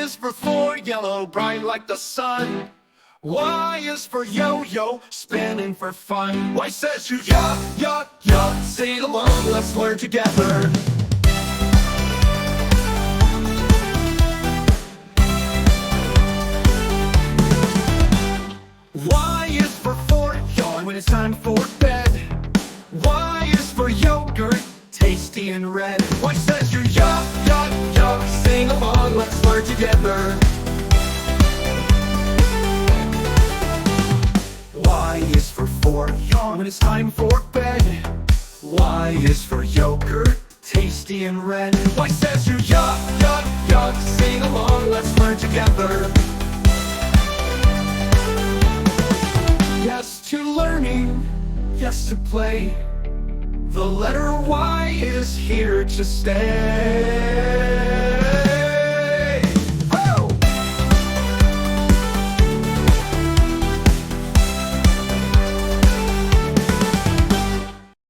is for four, yellow, bright like the sun. Y is for yo-yo, spinning for fun. Y says you yuck, yuck, yuck. Sing along, let's learn together. Y is for fork, yawn when it's time for bed. Y is for yogurt, tasty and red. Y says you yuck, yuck, yuck. Sing along, let's learn together. Y is for fork, yawn when it's time for bed. Y is for yogurt, tasty and red. Y says you yuck, yuck, yuck. Sing along, let's learn together. Yes to learning, yes to play. The letter Y is here to stay.